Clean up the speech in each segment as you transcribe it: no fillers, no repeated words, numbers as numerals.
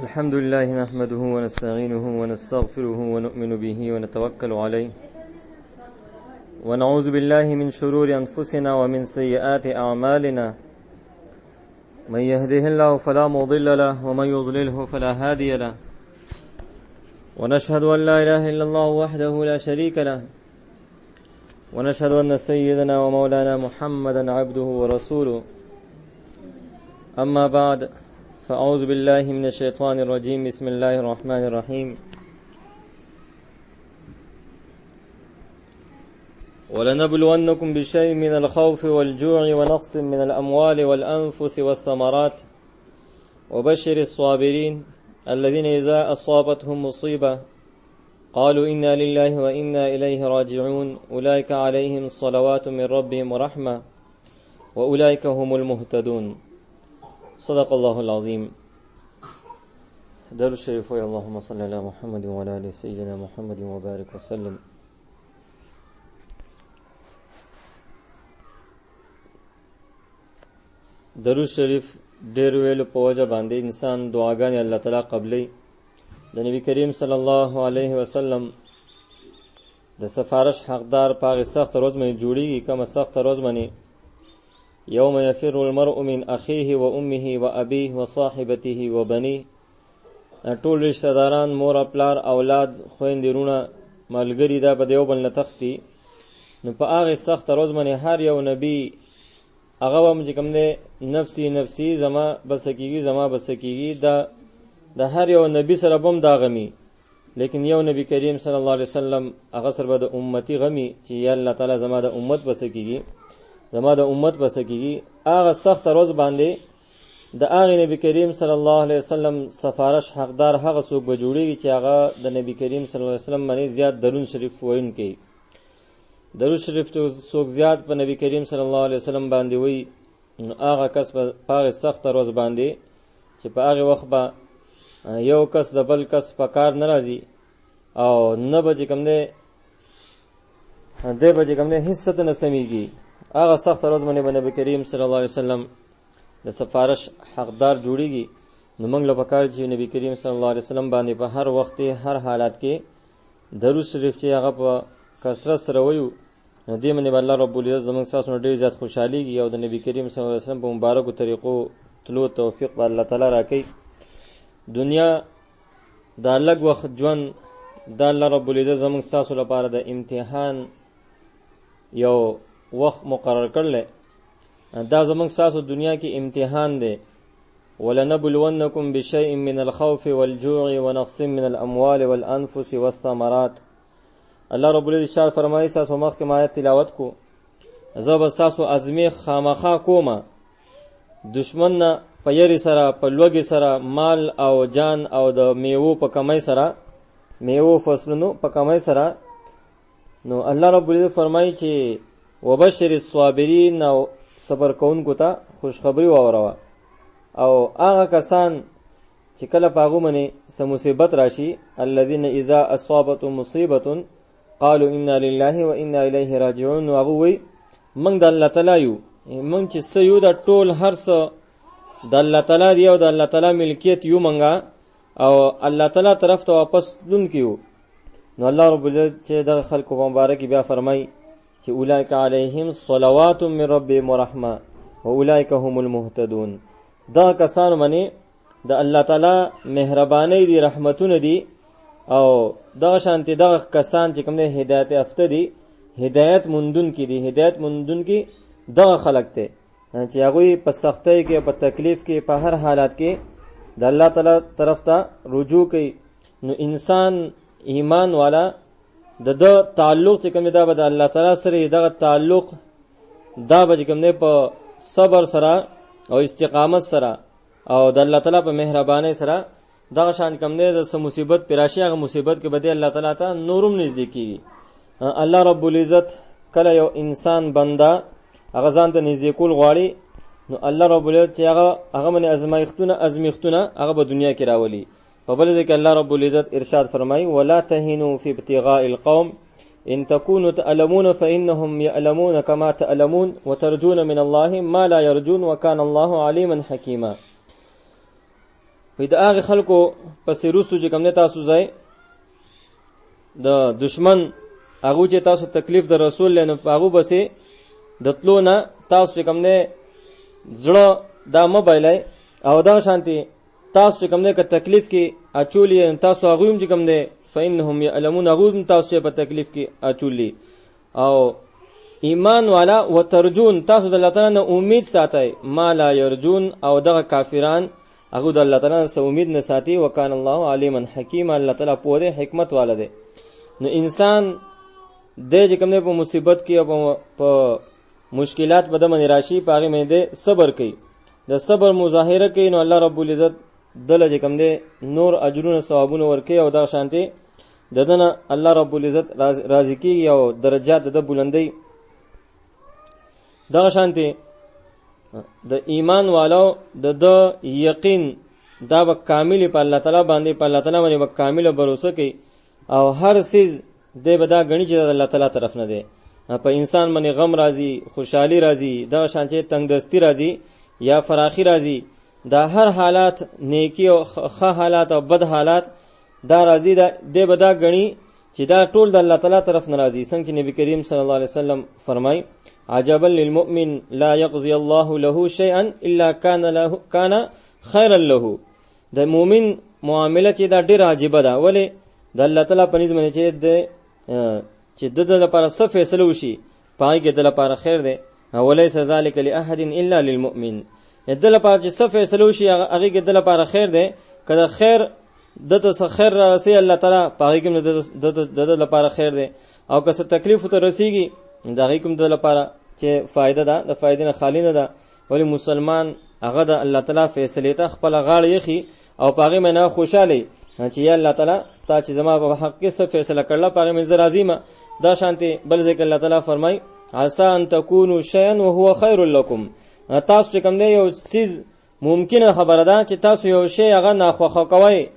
الحمد لله نحمده ونستعينه ونستغفره ونؤمن به ونتوكل عليه ونعوذ بالله من شرور أنفسنا ومن سيئات أعمالنا من يهده الله فلا مضل له ومن يضلله فلا هادي له ونشهد أن لا إله إلا الله وحده لا شريك له ونشهد أن سيدنا ومولانا محمدا عبده ورسوله أما بعد فأعوذ بالله من الشيطان الرجيم بسم الله الرحمن الرحيم ولنبلونكم بشيء من الخوف والجوع ونقص من الأموال والأنفس والثمرات وبشر الصابرين الذين إذا أصابتهم مصيبة قالوا إنا لله وإنا إليه راجعون أولئك عليهم صلوات من ربهم ورحمة وأولئك هم المهتدون صدق الله العظيم. درود شریف وی اللهم صل علی محمد و علی آل سیدنا محمد و بارک وسلم. درود شریف ډیر ویلو په وجه باندې انسان دعاګانې الله تعالی قبلې. د نبی کریم صلی الله علیه وسلم د سفارش حقدار پاغه سخت روز مې جوړیږي، کومه سخت روز باندې يوم يفر المرء من أخيه وأمه وأبيه وصاحبته وبنيه. ټول رشتہ داران، مور پلار، اولاد، خويندرونه، ملګری دا په دیو بل تختی. نو په هغه سخت روز باندې هر یو نبی هغه هم چې کوم دی نفسي نفسي زما بسکیږي دا د هر یو نبی سره بم دا غمی، لیکن یو نبی کریم صلی الله علیه وسلم هغه سره د امتی غمی چې یا الله تعالی زما د امت بسکیږي، زما د امت بسکیږي. هغه سخت روز باندې د هغه نبی کریم صلی الله علیه وسلم سفارش حقدار هغه څوک به جوړیږي چې هغه د نبی کریم صلی الله علیه وسلم باندې زیات درود شریف وایونکي. درود شریف څوک زیات په نبی کریم صلی الله علیه وسلم باندې وای، هغه کس په هغه سخت روز باندې چې په هغه وخت به یو کس د بل کس په کار ناراضي او نه به کوم نه دې به کوم نه هیڅ ته نه سميږي. هغه سخت روز باندې نبی کریم صلی الله علیه وسلم د سفارش حقدار جوړیږي. نو موږ له پکار چې نبی کریم صلی الله علیه وسلم باندې په هر وخت هر حالات کې درود شریف چې هغه په کثرت سره وایو، نو دې باندې الله رب العزت زموږ سره ډېر زیات خوشحاليږي او د نبی کریم صلی الله علیه وسلم په مبارکو طریقو تلو توفیق به الله تعالی راکړي. دنیا دا لږ وخت ژوند د الله رب العزت زموږ سره لپاره د امتحان یو وقت مقرر کړل. دا زمونږ تاسو دنیا کې امتحان دی. ولنبلونکم بشیء من الخوف والجوع ونقص من الاموال والانفس والثمرات. الله رب العزت فرمایي تاسو مخکې ما آیت تلاوت کو، زه به تاسو ازمیخ خامخا کومه دشمن نه په یری سره، په لوګي سره، مال او جان او د میوه په کمای سره، میوه فصلونو په کمای سره. نو الله رب العزت فرمایي چې وبشر الصابرین، او صبر کوونکو ته خوشخبری واوروا. او هغه کسان چې کله پاغو منی سم مصیبت راشي، الذين اذا اصابتهم مصیبه قالوا انا لله وانا الیه راجعون. هغه وی موږ د الله تعالی یو، موږ چې سيو د ټول هر څه د الله تعالی دی او د الله تعالی ملکیت یو منګه او الله تعالی طرف ته واپس لون کیو. نو الله رب العزت چې د خلکو مبارک بیا فرمای چې اولئک علیهم صلوات من ربهم ورحمه واولئک هم المهتدون. دا کسان باندې د الله تعالی مهرباني دي، رحمتونه دي، او دا شانتي دا کسان چې کوم نه هدایت یافته دي، هدایت مندون کې دي. هدایت مندون کې دا خلق ته چې هغه په سختۍ کې، په تکلیف کې، په هر حالات کې د الله تعالی طرف ته رجوع کوي. نو انسان ایمان والا د تعلق چې کوم دا به الله تعالی سره دغه تعلق دا به کوم نه په صبر سره او استقامت سره او د الله تعالی په مهرباني سره دغه شان کوم نه د مصیبت پراشي، هغه مصیبت کې به الله تعالی ته نورم نزدیکی. الله رب العزت کله یو انسان بندا هغه ځان ته نزدیکول غواړي، نو الله رب العزت هغه من ازمیختونه هغه په دنیا کې راولي. فبل ذلك الله رب العزت ارشاد فرمای ولا تهنوا في ابتغاء القوم ان تكونوا تألمون فانهم يألمون كما تألمون وترجون من الله ما لا يرجون وكان الله عليما حكيما. وی د هغه خلکو پسې روسو چې کوم نه تاسو ځای د دشمن هغه چې تاسو تکلیف د رسول له هغه بسې د تلو نه تاسو کوم نه زړه دا موبایلای او دا شانتي تاسو کوم نه ک تکلیف کې اچولې تاسو هغه هم چې کوم نه فإنهم يعلمون هغه تاسو په تکلیف کې اچولې او ایمان والا وترجون تاسو د الله تعالی نه امید ساتي ما لا يرجون او دغه کافران هغه د الله تعالی نه امید نه ساتي وکانه الله علیما حکیما الله تعالی په حکمت والا دی نو انسان د چې کوم نه په مصیبت کې او په مشکلات بده من راشي پاغه مې ده صبر کوي د صبر مظاهره کوي نو الله رب العزت دله چې کوم ده نور اجرونه ثوابونه ورکي او دا شانتي ددنه الله رب العزت راضي کوي او درجات د بلندي دا شانتي د ایمان والو د یقین دا به کامل په الله تعالی باندې په الله تعالی باندې به کامل باور کوي او هر چیز د بدا غنی چې الله تعالی طرف نه دی په انسان باندې غم راځي خوشحالي راځي دا شانچه تنگدستی راځي یا فراخي راځي دا هر حالات نیکی او ښه حالات او بد حالات دا راځي دا د بدا غنی چې دا ټول د الله تعالی طرف نه راځي څنګه چې نبی کریم صلی الله علیه وسلم فرمای عجبا للمؤمن لا يقضي الله له شيئا الا كان خيرا له د مؤمن معامله چې دا ډیر عجیب ده ولی د الله تعالی په نظم نه چې د لپاره څه فیصله وشي پای کې د لپاره خیر دی وليس ذلك لاحد الا للمؤمن د لپاره چې څه فیصله وشي هغه کې د لپاره خیر دی کله خیر دته څه خیر راسي الله تعالی پای کې د لپاره خیر دی او که څه تکلیف ته رسیږي دا هغه کوم د لپاره چې فائدہ ده د فائدې نه خالی نه ده ولی مسلمان هغه د الله تعالی فیصله ته خپل غاړه یخي او پاغه مې نه خوشاله چې یا الله تعالی تا چې زما په حق کې څه فیصله کړل پاغه مې راضی ما دا شانتي بل ذکر الله تعالی فرمای عسى ان تكونوا شيئا وهو خير لكم تاسو کوم دی یو چیز ممکنه خبره ده چې تاسو یو شی هغه ناخوخه کوي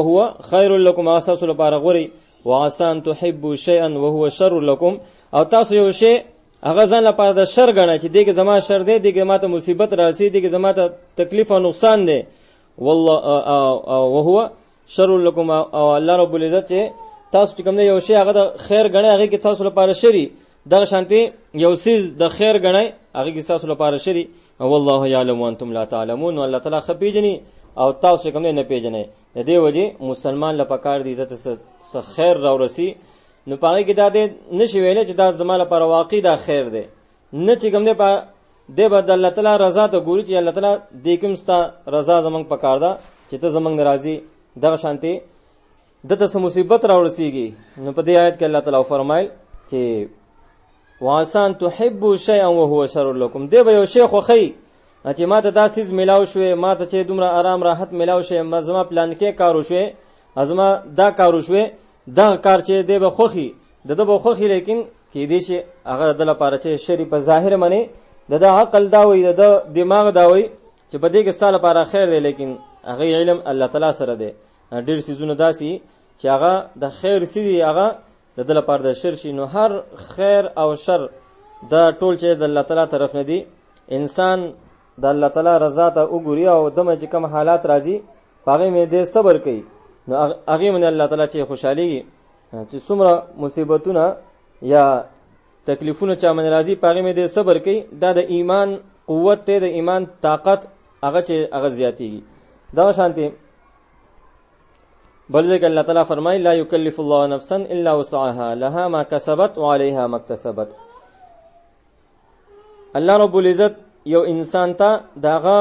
هو خير لكم اساس لپاره غوري وعسى ان تحبوا شيئا وهو شر لكم او تاسو یو شی هغه ځان لپاره د شر غنئ چې دغه زما شر دی دغه ماته مصیبت راځي دغه زما ته تکلیف او نقصان دی والله وهو شر لكم او الله رب العزت تاسو کوم نه یو شی هغه د خیر غنئ هغه کې تاسو لپاره شری دغه شانتي یو سیز د خیر غنئ هغه کې تاسو لپاره شری او والله يعلم وانتم لا تعلمون والله تعالی خپیجنی او تاسو کوم نه پیژنئ د دې وجه مسلمان لپاره دې د څه خیر راورسي نو پاره کې دا دې نشي ویل چې دا زماله پر واقع دا خیر دی نه چې کوم نه په دې بد الله تعالی رضا ته ګوري چې الله تعالی دې کوم ستا رضا زمنګ پکار دا چې ته زمنګ ناراضي دا شانتي دته سم مصیبت راورسیږي نو په دې آیت کې الله تعالی فرمایل چې واسان تحبوا شيئا وهو شر لكم دې به یو شی خوخی چې ماته دا سیز ملاو شوې ماته چې دومره آرام راحت ملاو شوې مزما پلان کې کارو شوې ازما دا کارو شوې دا کار چې دی به خوخي د به خوخي لیکن کې دې شي هغه د لپاره چې شری په ظاهر منی د عقل دا وي د دماغ دا وي چې په دې کې ستاسو لپاره خیر دی لیکن هغه علم الله تعالی سره دی ډیر سيزونه داسي چې هغه د خیر سړي هغه د لپاره د شر شي نو هر خیر او شر دا ټول چې د الله تعالی طرف نه دی انسان د الله تعالی رضا ته وګوري او دمه چې کوم حالات راځي پاغه مې دې صبر کوي نو هغه من الله تعالی چې خوشحالي چې څومره مصیبتونه یا تکلیفونه چا من راځي پاغه مې دې صبر کوي دا د ایمان قوت ته د ایمان طاقت هغه چې هغه زیاتیږي دا شانتي بلکې الله تعالی فرمایي لا یکلف الله نفسا الا وسعها لها ما كسبت وعليها ما اكتسبت الله رب العزت یو انسان ته داغه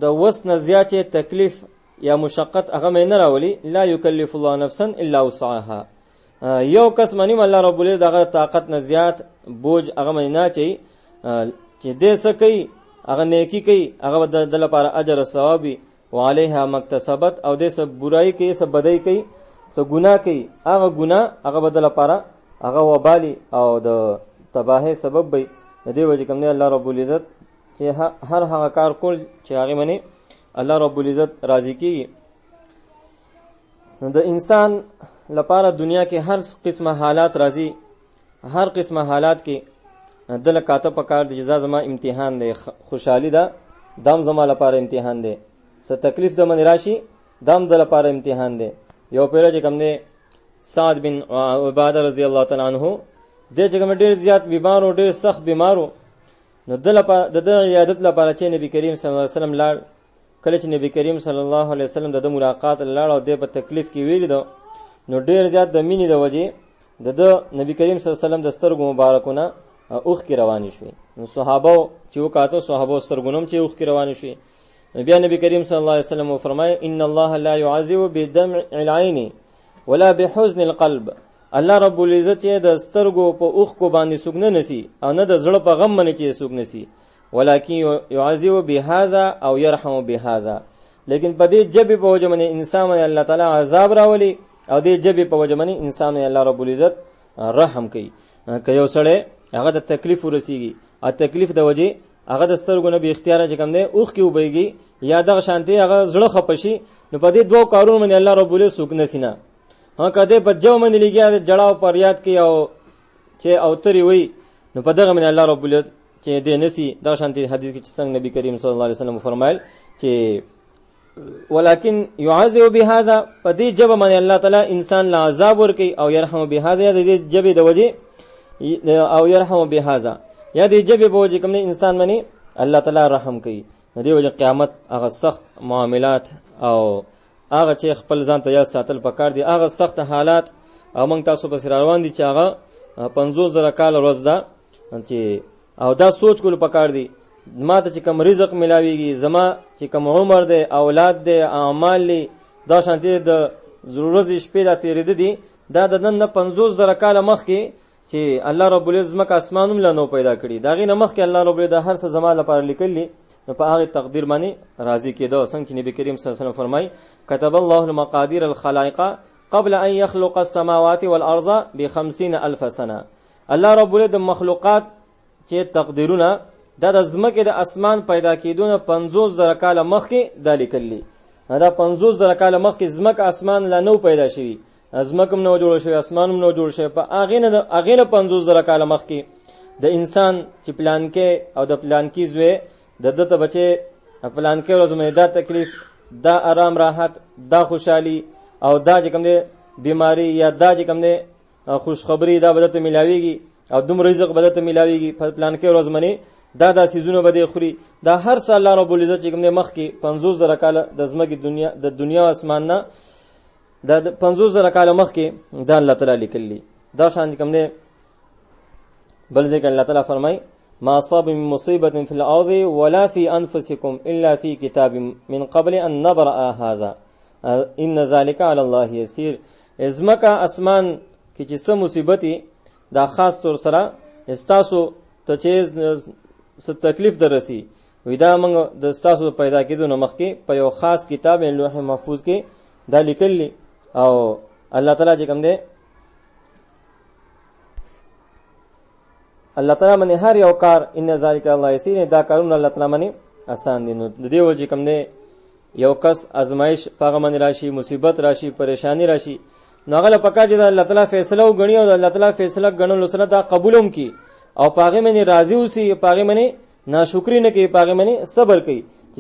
د وسنه زیات تکلیف یا مشقت هغه مې نه راولي لا یکلف الله نفسا الا وسعها یو کس منی الله رب العزت دغه طاقت نه زیات بوج هغه مې نه چي چې دې سکی هغه نیکی کوي هغه د لپاره اجر او ثواب وعليها مكتسبت او دې سب برای کوي سب بدای کوي سب ګناه کوي هغه ګناه هغه بدل لپاره هغه وبالي او د تباہی سبب وي دې وجه کوم نه الله رب العزت چې هر هغه کار کول چې هغه منی الله رب العزت راضي کیږي نو د انسان لپاره دنیا کې هر قسمه حالات راځي هر قسمه حالات کې دل کاته پکار د جزا زما امتحان دی خوشحالي ده دم زما لپاره امتحان دی څه تکلیف د من راشي دام د لپاره امتحان دی. یو پیره چې کوم دی سعد بن عباده رضی الله تعالی عنہ د چې کوم ډیر زیات بیمار او ډیر سخت بیمارو، نو د لپاره د عیادت لپاره چې نبی کریم صلی الله علیه وسلم لاړ. کله چې نبی کریم صلی الله علیه وسلم د ملاقات لاړ او د په تکلیف کې ویل دو، نو ډیر زیات د مینې د وجې د نبی کریم صلی الله علیه وسلم د سترګو مبارکونه اوخ کې روانې شوې. نو صحابه چې وکاته صحابه سترګونم چې اوخ کې روانې شوې. بیا نبی کریم صلی الله علیه وسلم فرمایي ان الله لا يعذب بدمع العين ولا بحزن القلب. الله رب العزت چې د سترګو په اوخ کو باندې سوګ نه نسی او نه د زړه په غم باندې چې سوګ نسی، ولکن يعذب بهذا او يرحم بهذا. لیکن په دې جبې په وجه باندې انسان باندې الله تعالی عذاب راولي او دې جبې په وجه باندې انسان باندې الله رب العزت رحم کوي. که یو سړی هغه د تکلیف ورسیږي او تکلیف د وجه هغه د سترګو نه به اختیار چې کوم دی اوخ کې وبېږي یا دغه شانتي هغه زړه خپشي، نو په دې دوه کارونو باندې الله رب العزت سوګ نسینا. ها کده په جو باندې لګیا د جړاو پر یاد کې او چې اوتري وي، نو په دغه باندې الله رب العزت چې دې نسی. دغه شانتي حدیث کې چې څنګه نبی کریم صلی الله علیه وسلم فرمایل چې ولکن يعذب بهذا، په دې جبه باندې الله تعالی انسان لا عذاب ور کوي، او يرحم بهذا د دې جبه د وجه او يرحم بهذا یا دې جبه په وجه کوم انسان باندې الله تعالی رحم کوي. دې وجه قیامت هغه سخت معاملات او هغه چې خپل ځان ته یاد ساتل پکار دي، هغه سخت حالات او موږ تاسو په سر روان دي چې هغه 50,000 کال ورځ ده چې او دا سوچ کول پکار دي ما ته چې کوم رزق ملاويږي، زما چې کوم عمر دی، اولاد دی، اعمال دي، دا شانتي د ضرورت شپې دا تیرې دي، دا د نن 50,000 کال مخکې چې الله رب العزت مکه اسمانوم لا نو پیدا کړی، دا غي نه مخکې الله رب العزت هر څه زما لپاره لیکلی، نو په هغه تقدیر باندې راضي کېدو. څنګه چې نبی کریم صلی الله علیه وسلم فرمای كتب الله المقادير الخلائق قبل ان يخلق السماوات والارض ب50,000 سنه. الله رب العزت مخلوقات چې تقدیرونه د زمکه د اسمان پیدا کېدونه 50,000 کال مخکې د لیکلی. دا 50,000 کال مخکې زمکه اسمان لا نو پیدا شوی، زمکم نو جوړ شوی، اسمانم نو جوړ شوی. په هغه نه 50,000 کال مخکې د انسان چې پلان کې او د پلان کې زوی د دته بچي پلان کې ورځ مې دا تکلیف، دا آرام راحت، دا خوشحالي او دا چې کوم دي بیماری یا دا چې کوم دي خوشخبری دا بدته ملاويږي او دوم رزق بدته ملاويږي په پلان کې ورځ منی دا سيزونه بده خوري. دا هر څه الله رب العزت چې کوم دي مخ کې 50,000 کال د زمکه د دنیا اسمان نه دا 50,000 کال مخ کې دا الله تعالی لیکلی. دا شان کوم دي بل ځکه الله تعالی فرمای ما أصاب من مصيبة في الأرض ولا في أنفسكم إلا في كتاب من قبل أن نبرأ هذا إن ذلك على الله يسير. ازمکا اسمان کی چې څه مصیبتي دا خاص طور سره استاسو ته چې څه تکلیف درسي وې دا موږ د استاسو پیدا کېدو نه مخکې په یو خاص کتاب لوح محفوظ کې دا لیکلی. او الله تعالی چې کوم دی الله تعالی باندې هر یو کار ان ذالک الله یسیر، دا کارونه الله تعالی باندې آسان دي. نو د دې وجه کوم دی یو کس ازمایش پاغه باندې راشي، مصیبت راشي، پریشانی راشي، نو هغه پکا چې الله تعالی فیصله وګڼي او الله تعالی فیصله غنلو سره دا قبولوم کی او پاغه باندې راضي اوسي، پاغه باندې ناشکری نه کوي، پاغه باندې صبر کوي چې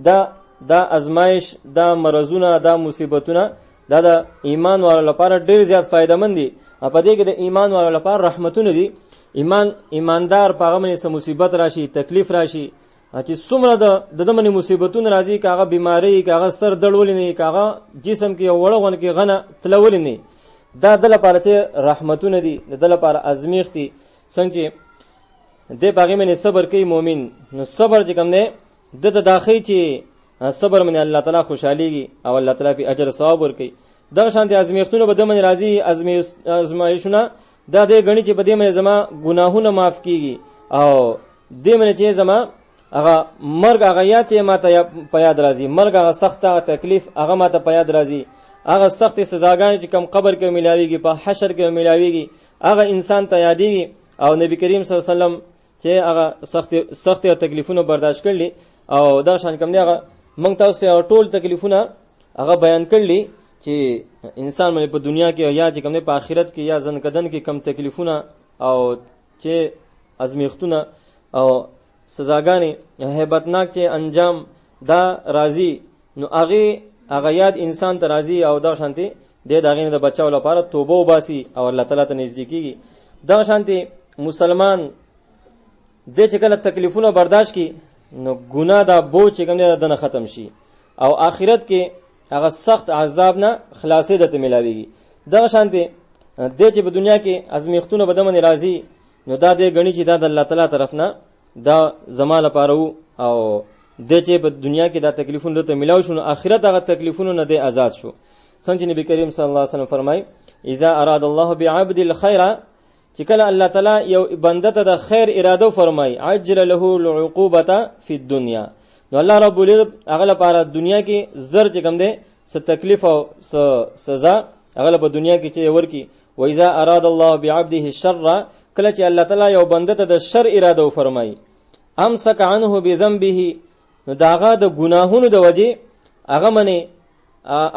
دا ازمایش، دا مرزونه، دا مصیبتونه دا د ایمان والو لپاره ډیر زیات فائدہ مند دي. په دې کې د ایمان والو لپاره رحمتونه دي. ایماندار پاغه باندې سم مصیبت راشي، تکلیف راشي، چې څومره د دمنې مصیبتونه راځي، کاغه بیماری، کاغه سر دړول نه، کاغه جسم کې وړغون کې غنه تلول نه، دا د لپاره چې رحمتونه دي، د لپاره ازمیخ دي. څنګه د باغې باندې صبر کوي مؤمن، نو صبر چې کوم دی د داخلي چې صبر باندې الله تعالی خوشاليږي او الله تعالی په اجر ثواب ورکړي. دا شان دي ازمیختونه به د من راځي، ازمایښونه دا دې غني چې په دې مې زما ګناهونه معاف کیږي او دې مې چې زما هغه مرګ هغه یا چې ماته په یاد راځي، مرګ هغه سخته تکلیف هغه ماته په یاد راځي، هغه سخت سزاګانې چې کم قبر کې ملاويږي، په حشر کې ملاويږي، هغه انسان ته یادېږي. او نبی کریم صلی الله علیه وسلم چې هغه سخت تکلیفونه برداشت کړلي او دا شان کم دی هغه موږ تاسو ټول تکلیفونه هغه بیان کړلي چې انسان باندې په دنیا کې یا چې کوم نه په آخرت کې یا ځن کدن کې کم تکلیفونه او چې ازمیختونه او سزاګانې هیبتناک چې انجام دا راضي، نو هغه هغه یاد انسان ته راځي او دا شانتي د داغې نه د بچاو لپاره توبه وباسي او الله تعالی ته نزدیکیږي. دا شانتي مسلمان د چې کله تکلیفونه برداشت کی نو ګناه دا بوج چې کوم دی نه ختم شي او آخرت کې هغه سخت عذاب نه خلاصې دته ملاويږي. دا شانتي د چې په دنیا کې ازمیختونه بدمن راځي نو دا د غنی چې دا د الله تعالی طرف نه دا زمال لپاره او د چې په دنیا کې دا تکلیفونه ته ملاو شو نو آخرت هغه تکلیفونه نه دی آزاد شو. څنګه نبی کریم صلی الله علیه وسلم فرمای اذا اراد الله بعبد الخير چې کله الله تعالی یو بنده ته د خیر اراده فرمای عجل له العقوبه فی الدنيا نو الله رب العزت هغه لپاره دنیا کې زر چې کوم دی څه تکلیف او سزا هغه په دنیا کې چې ورکی. و اذا اراد الله بعبده الشر کله چې الله تعالی یو بنده ته د شر اراده فرمای امسک عنه بذنبه نو داغه د ګناهونو د وجه هغه منی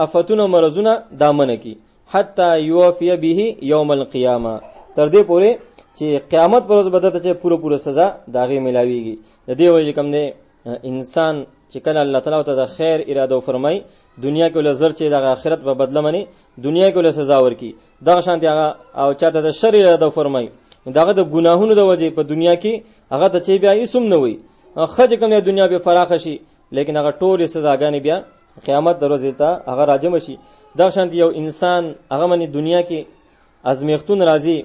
افتونه مرزونه دامن کی حتی یوفی به یوم القیامه تر دې پورې چې قیامت پر ورځ بدته چې پوره سزا داغه ملاویږي. د دې وجه کوم نه انسان چې کله الله تعالی ته د خیر اراده فرمای دنیا کې له زر چې د آخرت په بدله منی دنیا کې له سزا ورکی. دا شانتي هغه او چاته د شر اراده فرمای داغه د ګناهونو د وجه په دنیا کې هغه ته چې بیا اسم نه وي خځه کوم دنیا به فراخ شي لیکن هغه ټول سزاګانې بیا قیامت دروازه ته هغه راجم شي. دا شانتي یو انسان هغه منی دنیا کې ازمیختون راځي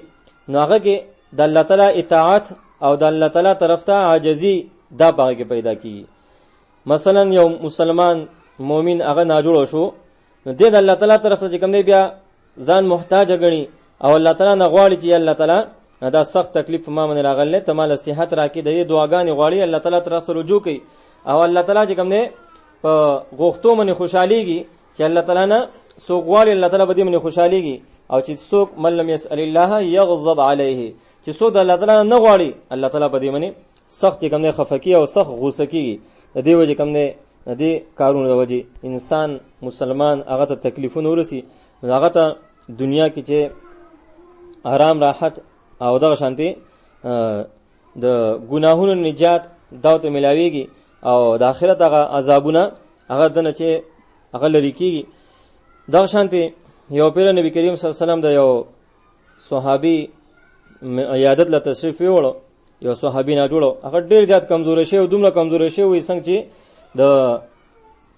نو هغه کې د الله تعالی اطاعت او د الله تعالی طرف ته عاجزي دا باغ کې پیدا کیږي. مثلا یو مسلمان مؤمن هغه ناجوړ شو نو د الله تعالی طرف ته کوم دی بیا ځان محتاج غني او الله تعالی نه غواړي چې الله تعالی دا سخت تکلیف ما من راغله ته مال صحت راکې د دعاګانې غواړي الله تعالی طرف ته رجوع کوي او الله تعالی چې کوم دی په غوښتو باندې خوشحاليږي چې الله تعالی نه سو غواړي الله تعالی بده باندې خوشحاليږي او چې څوک ملم يسأل الله يغضب عليه چې څوک د الله تعالی نه غواړي الله تعالی بده باندې سخت کوم دی خفقي او سخت غوسه کیږي. د دې وجه کوم دی د دې کارونو د وجه انسان مسلمان هغه ته تکلیفونه ورسي هغه ته دنیا کې چې آرام راحت او دغه شانتي د ګناهونو نجات داوته ملاويږي او د آخرت هغه عذابونه هغه دنه چې هغه لري کیږي. دغه شانتي یو پیر نبی کریم صلی الله علیه وسلم د یو صحابي عیادت له تشریف وړو یو صحابي نه جوړو هغه ډیر زیات کمزور شي او دومره کمزور شي وي څنګه چې د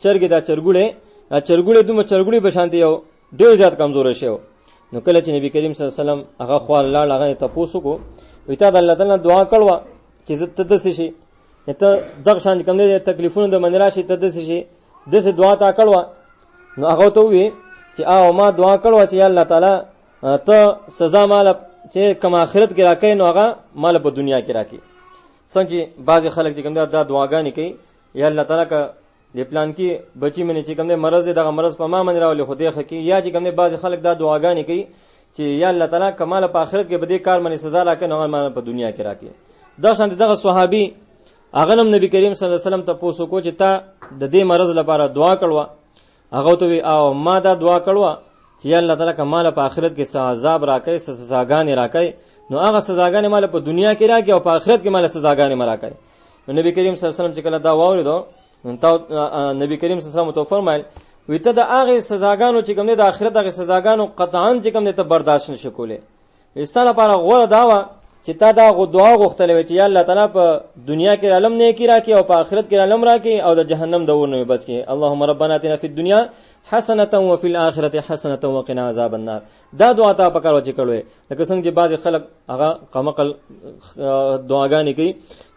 چرګې دا چرګوړې دومره چرګوړې به شانتي یو ډیر زیات کمزور شي. نو کله چې نبی کریم صلی الله علیه وسلم هغه خو الله هغه تاسو کو ویته د الله تعالی دعا کړوا چې زت تدس شي ته دغه شان کوم دي تکلیفونه د منرا شي تدس شي دغه دعا تا کړوا نو هغه ته وی چې او ما دعا کړوا چې الله تعالی ته سزا مال چې کما آخرت کې راکې نو هغه مال په دنیا کې راکې. څنګه بعض خلک چې کوم دا دعاګانې کوي یا الله تعالی کا د پلان کې بچی منی چې کوم مرز دغه مرز په ما من راولي خو دې خکې یا چې کوم بعض خلک دا دعاګانې کوي چې یا الله تعالی کمال په آخرت کې بده کار منی سزا راکې نو هغه په دنیا کې راکې. دا شان دغه صحابي هغه نبی کریم صلی الله علیه وسلم ته پوښتنه کو چې تا د دې مرز لپاره دعا کړوا هغه ته وی او ما دا دعا کړوا چې الله تعالی کمال په آخرت کې عذاب راکې سزاګانې راکې نو هغه سزاګانې مال په دنیا کې راکې او په آخرت کې مال سزاګانې مراکې. نو نبی کریم صلی الله علیه وسلم چې کله دا واوریدو نو نبی کریم صلی الله علیه وسلم ته فرمایل ویته د هغه سزاګانو چې کوم د آخرت هغه سزاګانو قطعاً چې کوم ته برداشت نشي کولای. انسان لپاره غوړه داوا چې تا دا دعا غوښتلې چې یا الله تعالی په دنیا کې علم نه کی راکې او په آخرت کې علم راکې او د جهنم د ور نه بچ کې. اللهم ربنا اتنا فی الدنيا حسنه وفي الاخره حسنه وقنا عذاب النار. دا دعا ته پکارو چې کړو لکه څنګه چې بعض خلک هغه قمقل دعاګانې کوي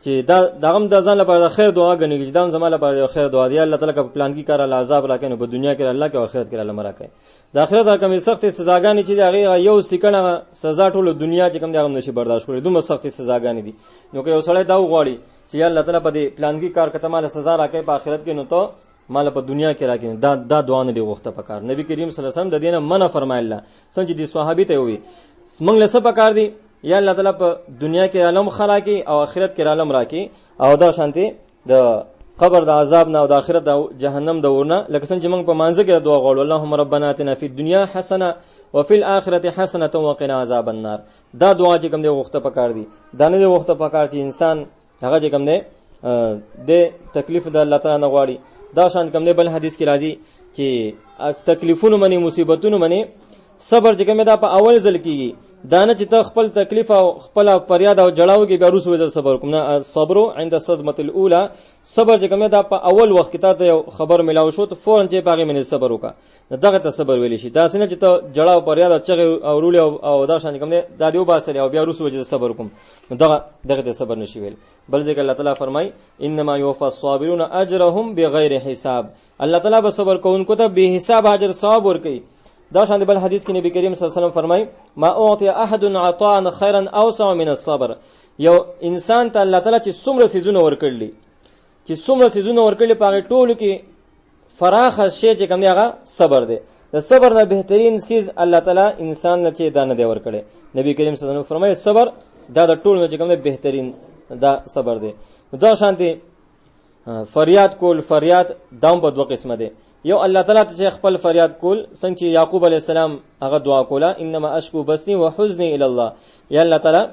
چې دا دغم د ځان لپاره خیر دعا غني چې دا زماله لپاره خیر دعا دی الله تعالی کا پلان کی کار الله عذاب راکې نو په دنیا کې الله کې او آخرت کې الله راکې. د آخرت هغه سخت سزاګانې چې هغه یو سکه سزا ټول دنیا چې کوم دی هغه نشي برداشت کولای دومره سخت سزاګانې دي. نو که یو سړی دا وغواړي چې الله تعالی په دې پلان کی کار کته مال سزا راکې په آخرت کې نو ته مال په دنیا کې راکې دا دعا نه دی غوښته پکار. نبی کریم صلی الله علیه وسلم د دینه منع فرمایله څنګه دي صحابي ته وي موږ له څه پکار دي یا الله تعالی په دنیا کې علم خراکې او آخرت کې علم راکې او دا شانتي د قبر د عذاب نه او د آخرت د جهنم د ورنه لکه څنګه موږ په مانځ کې دعا غواړو اللهم ربنا اتنا فی الدنيا حسنه وفي الاخره حسنه وقنا عذاب النار. دا دعا چې کوم دی وخته پکار دي دا نه دی وخته پکار چې انسان هغه چې کوم دی د تکلیف د الله تعالی نه غواړي. دا شان کوم دی بل حدیث کې راځي چې تکلیفونو باندې مصیبتونو باندې صبر چې کومه دا په اول ځل کیږي، دانه چې ته خپل تکلیف او خپل فریاد او جړاو کې بیا روسو وځ صبر کوم نه. صبر عند الصدمه الاولى، صبر چې کومه دا په اول وخت کې ته یو خبر ملاو شو ته فورن چې پاګې منې صبر وکا، دغه ته صبر ویل شي. دا څنګه چې ته جړاو فریاد او چغه او رول او دا شان کوم دا دیو باسه او بیا روسو وځ صبر کوم، دغه ته صبر نشي ویل. بل ځکه الله تعالی فرمای انما يوفى الصابرون اجرهم بغیر حساب، الله تعالی به صبر کوونکو ته به حساب اجر ثواب ورکړي. دا شان بل حدیث کې نبی کریم صلی الله علیه وسلم فرمای ما اعطي احد عطاء خيرا اوسع من الصبر، یو انسان ته الله تعالی چې څومره سيزونه ورکړي، چې څومره سيزونه ورکړي په ټولو کې فراخ شی چې کوم هغه صبر دی. د صبر نه بهترین سیز الله تعالی انسان نه چې دانه دی ورکړي. نبی کریم صلی الله علیه وسلم فرمای صبر دا د ټولو چې کوم بهترین دا صبر دی. دا شانتي فریاد کول، فریاد دام په دوه قسمه دی. یو الله تعالی ته خپل فریاد کول، څنګه چې یعقوب علی السلام هغه دعا کوله انما اشکو بثنی وحزنی الی الله، یا الله تعالی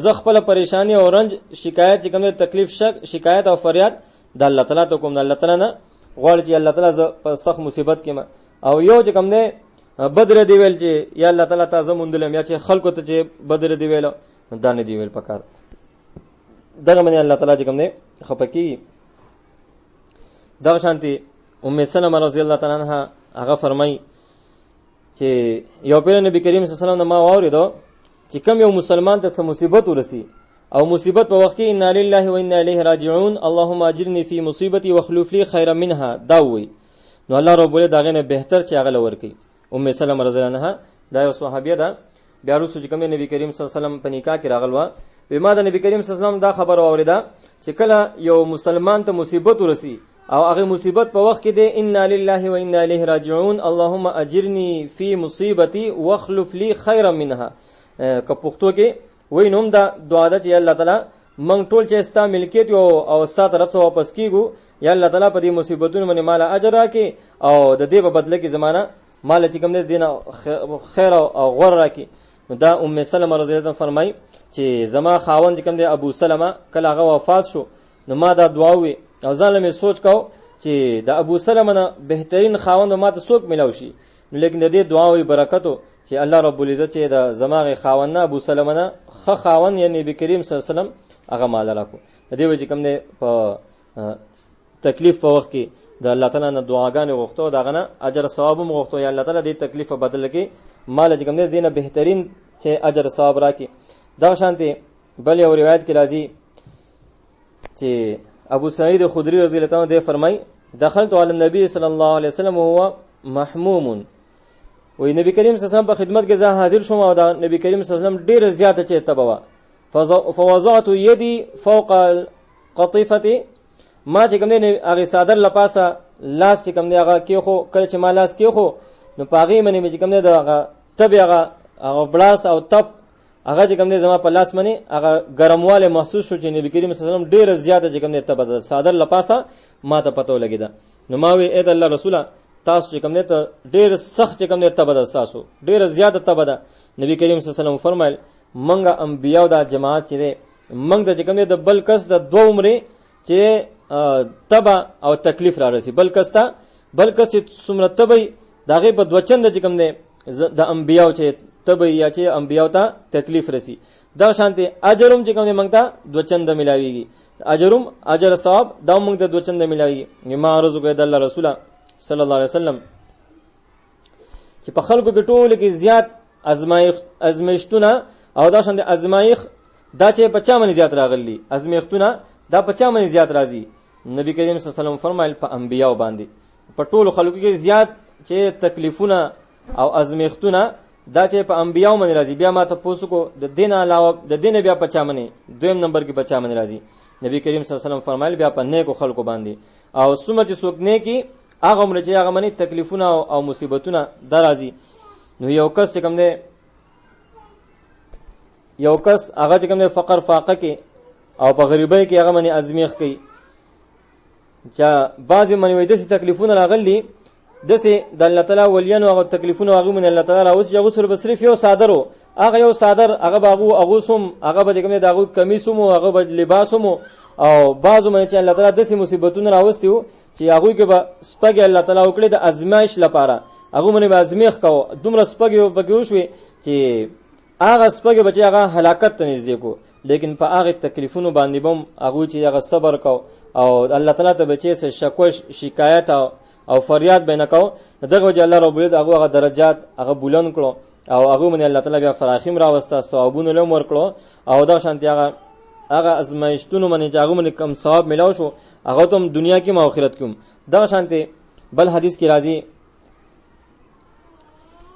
زه خپل پریشانی او رنج شکایت چې کوم تکلیف شکایت او فریاد د الله تعالی ته کوم، د الله تعالی نه غواړم چې الله تعالی زه په سخت مصیبت کې ما او یو چې کوم نه بدر دی ویل چې یا الله تعالی ته زموندلم، یا چې خلکو ته چې بدر دی ویل دا نه دی ویل پکار. دغه باندې الله تعالی چې کوم نه خپکی. دا شانتي ام سلمہ رضی الله تعالی عنها هغه فرمای چې یو پیر نبی کریم صلی الله علیه وسلم ما واوریدو چې کوم یو مسلمان ته مصیبت ورسی او مصیبت په وخت کې ان لله و انا الیه راجعون اللهم اجرنی فی مصیبتی واخلف لی خیرا منها دا وی، نو الله رب ال داغه نه بهتر چې هغه لور کوي. ام سلمہ رضی الله عنها دا یو صحابیه ده، بیا رسول چې کوم نبی کریم صلی الله علیه وسلم په نکاح کې راغلوا، به ما د نبی کریم صلی الله علیه وسلم دا خبر اوریدا چې کله یو مسلمان ته مصیبت ورسی او هغه مصیبت په وخت کې دی ان لله و انا الیه راجعون اللهم اجرنی فی مصیبتی واخلف لی خیرا منها. که پښتو کې وای نوم دا دعا ده چې الله تعالی مونږ ټول چې ستا ملکیت او ستا طرف ته واپس کیږو، یا الله تعالی په دې مصیبتونو باندې مال اجر راکړي او د دې په بدله کې زمانہ مال چې کوم دې دینه خیر او غور راکړي. دا ام سلمہ رضی الله عنها فرمای چې زما خاوند کوم دی ابو سلمہ کله هغه وفات شو، نو ما دا دعا وی او ځان له سوچ کو چې د ابو سلمہ نه بهترین خاوند ما ته څوک ملاو شي، لیکن د دې دعاوی برکتو چې الله رب العزت چې د زماغه خاوند نه ابو سلمہ نه خ خاوند یعنی نبی کریم صلی الله علیه وسلم هغه مال راکو. د دې وجه کوم نه په تکلیف په وخت کې د الله تعالی نه دعاګانې غوښتو داغه نه اجر ثواب هم غوښتو، یا الله تعالی دې تکلیف په بدل کې مال چې کوم نه دینه بهترین چې اجر ثواب راکړي. دا شانته بل یو روایت کې راځي چې ابو سعید خدری رضی الله عنه فرمای دخلت علی النبی صلی الله علیه وسلم وهو محموم، وی نبی کریم صلی الله علیه وسلم په خدمت کې زه حاضر شوم او دا نبی کریم صلی الله علیه وسلم ډیر زیاته چې تبوا فوضعت یدی فوق القطیفه، ما چې کوم نه هغه صادر لپاسه لاس چې کوم نه هغه کې خو کله چې ما لاس کې خو نو پاغي منی چې کوم نه دا تب هغه بلاس او تپ هغه چې کوم نه زما په لاس منی هغه ګرمواله محسوس شو چې نبی کریم صلی الله علیه وسلم ډیر زیاته چې کوم نه تب صادر لپاسه ما ته پته لګیدا. نو ما وی اې د الله رسوله تاسو چې کوم نه ته ډیر سخت چې کوم نه تب د تاسو ډیر زیاته تب ده. نبی کریم صلی الله علیه وسلم فرمایل منګه انبیاء دا جماعت چې منګ د چې کوم نه د بل کس د دوه عمره چې تبا او تکلیف را رسی، بل کس چې څومره تبي داغه په دوچند چې کوم نه د انبیاء چې تبي یا چې انبیاء ته تکلیف رسی، دا شانته اجرم چې کوم نه منګه دوچند ملاويږي، اجرم اجر ثواب دا موږ ته دوچند ملاويږي. ما عرض کوي د الله رسول صلی الله علیه وسلم چې په خلکو کې ټول کې زیات ازمایښتونه او دا شان د ازمایښ دا چې په چا باندې زیات راغلي ازمایښتونه دا په چا باندې زیات راځي. نبی کریم صلی الله علیه وسلم فرمایل په انبیاء باندې په ټول خلکو کې زیات چې تکلیفونه او ازمایښتونه دا چې په انبیاء باندې راځي. بیا ما ته پوښتنه کو د دین علاوه د دین بیا په چا باندې دویم نمبر کې په چا باندې راځي. نبی کریم صلی الله علیه وسلم فرمایل بیا په نیکو خلکو باندې او سمت سوک نیکی هغه عمر چې هغه باندې تکلیفونه او مصیبتونه درازي. نو یو کس کوم دی یو کس هغه کوم دی فقر فاقه کې او په غریبۍ کې هغه باندې ازمیخ کوي چې بعضی منوي د تکلیفونه راغلي دسه د الله تعالی ولیانو هغه تکلیفونه هغه من الله تعالی اوس یو سر بصرف یو صادرو هغه یو صادر هغه باغو هغه سوم هغه به کوم دی هغه کمیسوم هغه به لباسوم او بعضو باندې چې الله تعالی داسې مصیبتونه راوستي وو چې هغوی کې به سپږې الله تعالی وکړي د ازمایش لپاره، هغو باندې به ازمیښت کوو، دومره سپږې پکې وشوې چې هغه سپږې به چې هغه هلاکت ته نږدې کو، لیکن په هغې تکلیفونو باندې به هم هغوی چې هغه صبر کو او الله تعالی ته به چې څه شکوه شکایت او فریاد به نه کو، دغه وجه الله رب العزت هغه درجات هغه بلند کړو او هغه باندې الله تعالی بیا فراخیم راوسته، ثوابونه له ورکړو او دا شانتي هغه ازمایښتونو باندې چې هغه باندې کم ثواب ملاو شو هغه ته هم دنیا کې او آخرت کې دا شانتي. بل حدیث کې راځي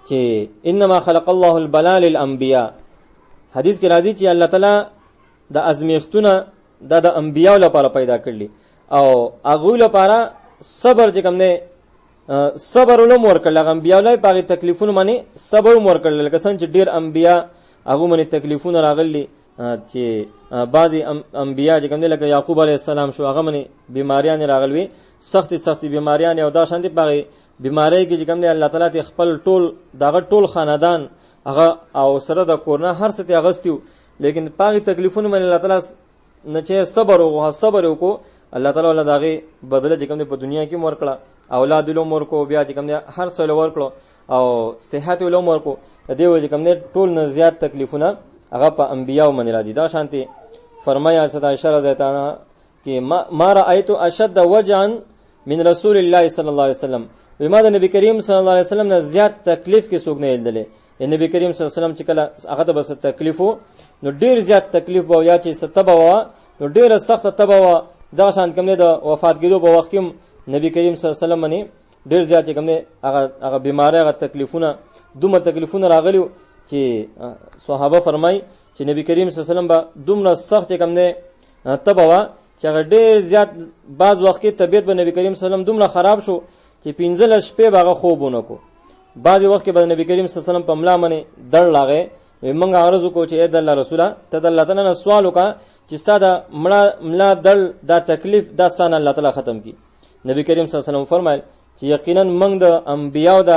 چې انما خلق الله البلاء للانبیاء، حدیث کې راځي چې الله تعالی د ازمیښتونه د انبیاء لپاره پیدا کړلی او هغه لپاره صبر چې کوم نه صبر ولوم ورکړل، هغه انبیاء له پاره تکلیفونه باندې صبر ورکړل، لکه څنګه چې ډیر انبیاء هغه باندې تکلیفونه راغلي چې بعضی انبیاء چې کوم نه لکه یعقوب علیه السلام شو هغه باندې بیماریاں راغلي، سخت بیماریاں او دا شانتي پاره بیماری کې چې کوم نه الله تعالی ته خپل دغه ټول خاندان هغه او سره د کورنا هر څه ته اغستیو، لیکن پاره تکلیفونه باندې الله تعالی نه چې صبر وکړو الله تعالی ول دغه بدله چې کوم په دنیا کې ورکړه، اولاد له مور کو بیا چې کوم هر څه له ورکړو او صحت له مور کو، دې وجه کوم ټول نه زیات تکلیفونه هغه په انبیاء باندې راځي. دا شانتي فرمایا حضرت عائشہ رضی الله عنها کہ ما رأيت اشد وجعا من رسول الله صلی الله علیه وسلم، وما د نبی کریم صلی الله علیه وسلم نه زیات تکلیف کې څوک نه لیدل. نبی کریم صلی الله علیه وسلم چې کله هغه ته بس تکلیفو نو ډیر زیات تکلیف به یا چې ستبه وا نو ډیر سخت تبه وا، دا شان کوم د وفات کېدو په وخت کې نبی کریم صلی الله علیه وسلم باندې ډیر زیات کوم هغه بیماری هغه تکلیفونه دومره تکلیفونه راغلیو چې صحابه فرمای چې نبی کریم صلی الله علیه وسلم با دومره سخت کوم نه تبه وا چې ډیر زیات بعض وخت کې طبيعت به نبی کریم صلی الله علیه وسلم دومره خراب شو چې 15 شپې باغه خوبونه کو، بعض وخت کې به نبی کریم صلی الله علیه وسلم په ملا باندې دړ لاغې، موږ عرض وکړو چې اې د الله رسوله ته د الله تعالی نه سوال وکړه چې ساده ملا دړ دا تکلیف دا ستانه الله تعالی ختم کی. نبی کریم صلی الله علیه وسلم فرمایل چې یقینا موږ د انبیاء د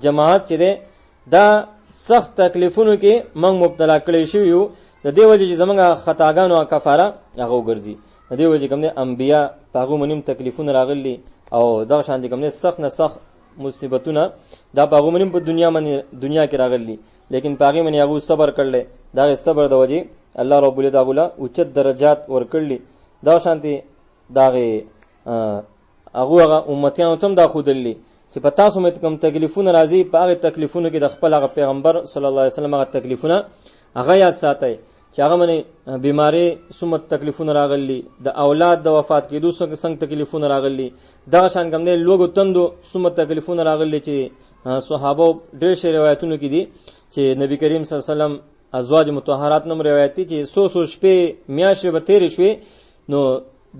جماعت چې ده دا سخت تکلیفونو کې موږ مبتلا کړی شو یو، د دې وجه چې زمونږ خطاګانو او کفاره هغه ګرځي، د دې وجه کوم نه انبیاء هغه منیم تکلیفونه راغلي او دا شان دي کوم نه سخت نه سخت مصیبتونه دا هغه منیم په دنیا کې راغلي، لیکن پاغي منی هغه صبر کړل، دا صبر د وجه الله رب ال تعالی اوچت درجات ورکړي. دا شانتي داغه هغه امتیانو تم دا خودلی چې په تاسو مت کوم تکلیفونه راځي په هغه تکلیفونو کې د خپل هغه پیغمبر صلی الله علیه وسلم هغه تکلیفونه هغه یاد ساتي چې هغه باندې بیماری سمت تکلیفونه راغلي، د اولاد د وفات کېدو څنګه تکلیفونه راغلي، دا شان کوم نه لوګو تندو سمت تکلیفونه راغلي چې صحابه ډېر شی روایتونو کې دي چې نبی کریم صلی الله علیه وسلم ازواج مطهرات نوم روایت دي چې 100 شپې میاشتې به تیرې شوې، نو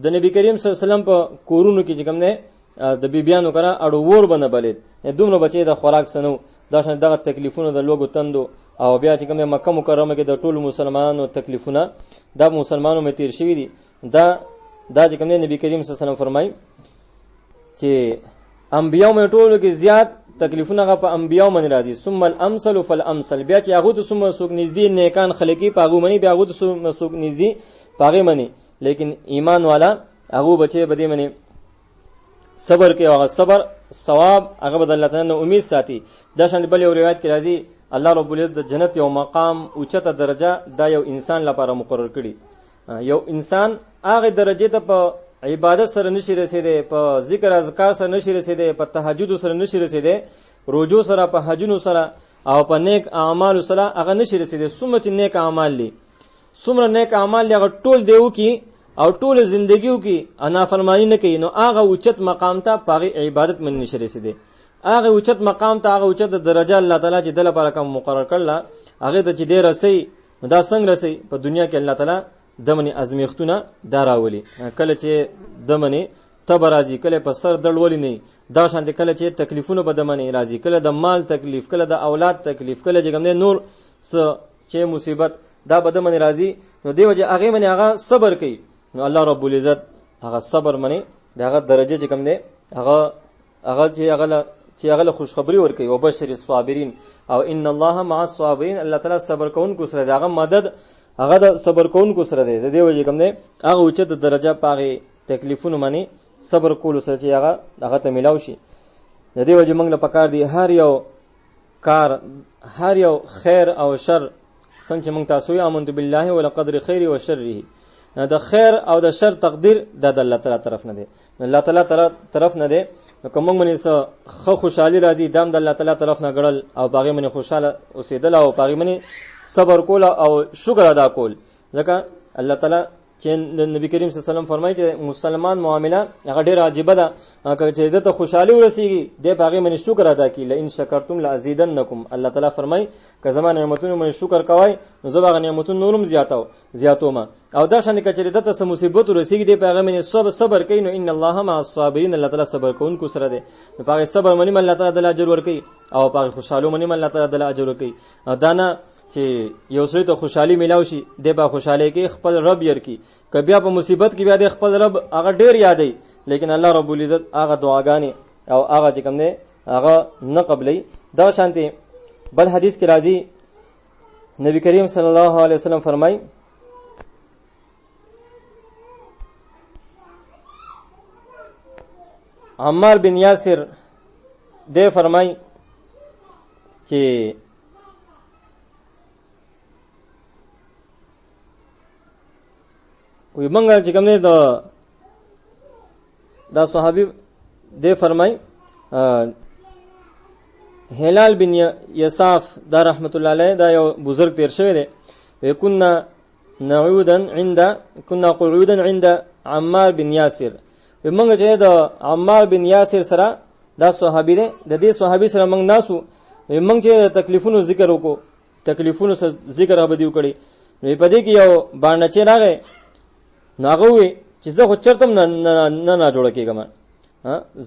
د نبی کریم صلی الله علیه وسلم په کورونو کې چې کوم نه د بیبیانو کرا اړو ور بنه بلید دومره بچي د خوراک سنو، دا شان دغه تکلیفونه د لوګو تندو او بیا چې کوم مکه مکرمه کې د ټولو مسلمانانو تکلیفونه د مسلمانانو مې تیر شوی دي. دا چې کوم نبی کریم صلی الله علیه وسلم فرمای چې انبیاء مې ټولو کې زیات تکلیفونه غو په انبیاء باندې راځي، ثم الامثل فالامثل، بیا چې هغه ته ثم سوق نږدې نیکان خلقی پاغو منی بیا هغه ته سوق نږدې پاغه منی، لیکن ایمان والا هغه بچي بده منی صبر کې او صبر ثواب هغه بدل الله تعالی امید ساتي. دا شان بل یو روایت کې راځي الله رب العزت د جنت یو مقام اوچته درجه دا یو انسان لپاره مقرر کړي، یو انسان هغه درجه ته په عبادت سره نشي رسیدي، په ذکر اذکار سره نشي رسیدي، په تهجد سره نشي رسیدي، روزو سره په حجونو سره او په نیک اعمال سره هغه نشي رسیدي. څومره نیک اعمال لي څومره نیک اعمال هغه ټول دیو کی او ټول زندگیو کې انا فرمانی نه کوي، نو هغه اوچت مقام ته پاغي عبادت من نشي رسیدي، هغه اوچت مقام ته هغه اوچت درجه الله تعالی چې دل لپاره کوم مقرر کړل هغه ته چې ډیر رسي، دا څنګه رسي په دنیا کې الله تعالی دمنې ازمیختونه دراولي، کله چې دمنې تب راځي کله په سر دړولې نه، دا شان دي کله چې تکلیفونه به دمنې راځي، کله د مال تکلیف، کله د اولاد تکلیف، کله چې کوم نور چې مصیبت دا به دمنې راځي، نو دی وجه هغه منې هغه صبر کوي، نو الله رب العزت هغه صبر منی دغه درجه چې کوم دی هغه چې هغه خوشخبری ورکوي او بشری الصابرین او ان الله مع الصابرین، الله تعالی صبر کوونکو سره دغه مدد هغه د صبر کوونکو سره دی. د دې وجه کوم دی هغه اوچت درجه پاغه تکلیفونو باندې صبر کول سره چې هغه ته ملاو شي. د دې وجه موږ له پکار دی هر یو کار، هر یو خیر او شر څنګه چې موږ تاسو یې امنت بالله ولقدر خیر و شره، د خیر او د شر تقدیر د الله تعالی طرف نه دی، الله تعالی طرف نه دی. نو کوم باندې څه خوشحالي راځي دام د الله تعالی طرف نه غړل او باغې باندې خوشاله اوسېدل او باغې باندې صبر کول او شکر ادا کول. ځکه الله تعالی چې نبی کریم صلی الله علیه وسلم فرمایي چې مسلمان معامله هغه ډېر عجیبه ده، چې دته خوشحالي ورسیږي د باغې باندې شکر ادا کړي. لئن شکرتم لازیدنکم، الله تعالی فرمایي که زما نعمتونو باندې شکر کوی نو زه به نعمتونو نورم زیاتوم. او دا شان کې دته سم مصیبت ورسیږي د باغې باندې صبر کوي نو ان الله مع الصابرین، الله تعالی صبر کوونکو سره دی. په هغه صبر باندې الله تعالی د اجر ورکړي او په هغه خوشحالو باندې الله تعالی د اجر ورکړي. دا نه چې یو سړی ته خوشحالي ملاوي شي د با خوشحالي کې خپل رب ير کی، که بیا په مصیبت کې بیا د خپل رب هغه ډیر یادای، لیکن الله رب العزت هغه دعاګانې او هغه چې کوم نه هغه نه قبلې. دا شانتي بل حدیث کې راځي نبی کریم صلی الله علیه وسلم فرمای عمار بن یاسر دې فرمای چې وی منګه چې کوم نه دا صحابي دې فرمای هلال بن یصاف دا رحمت الله علیه دا یو بزرگ تیر شوی دی. کنا قعودا عند عمار بن یاسر، موږ چې دا عمار بن یاسر سره دا صحابي دی، د دې صحابي سره موږ ناسو، موږ چې تکلیفونو ذکر وکړو، تکلیفونو سره ذکر به دیو کړي. نو په دې کې یو باندې چې راغی ناغوي چې زه خو چرته نه جوړ کېږم،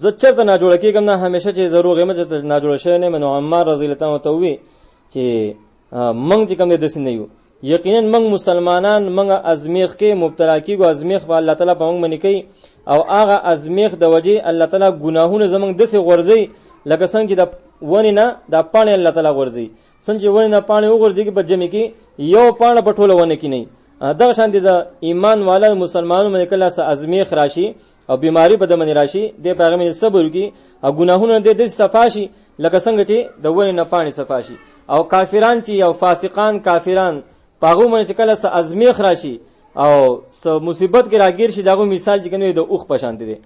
زه چرته نه جوړ کېږم نه، همیشه چې ضرور غمه چې نه جوړ شوی نه. نو عمار رضی الله عنه ته وی چې موږ چې کوم دې نه یو، یقینا موږ مسلمانان موږ ازمیخ کې مبتلا کیږو، ازمیخ به الله تعالی په موږ باندې کوي او هغه ازمیخ د وجه الله تعالی ګناهونه زموږ دسه غورځي، لکه څنګه چې د ونی نه د پانی الله تعالی غورځي، څنګه چې ونی نه پانی وغورځي کې په جمع کې یو پانی په ټوله ونه کې نه. دا شان دي د ایمان والا مسلمانانو باندې کله څه ازمیخ راشي او بیماری په دمن راشي د پیغمبر صبر کی او ګناهونه د دې صفاشي، لکه څنګه چې د ونی نه پانی صفاشي. او کافران چې او فاسقان کافران پاغو باندې کله څه ازمیخ راشي او څه مصیبت کې راګیر شي، داغه مثال چې کنه د اوخ په شان دي.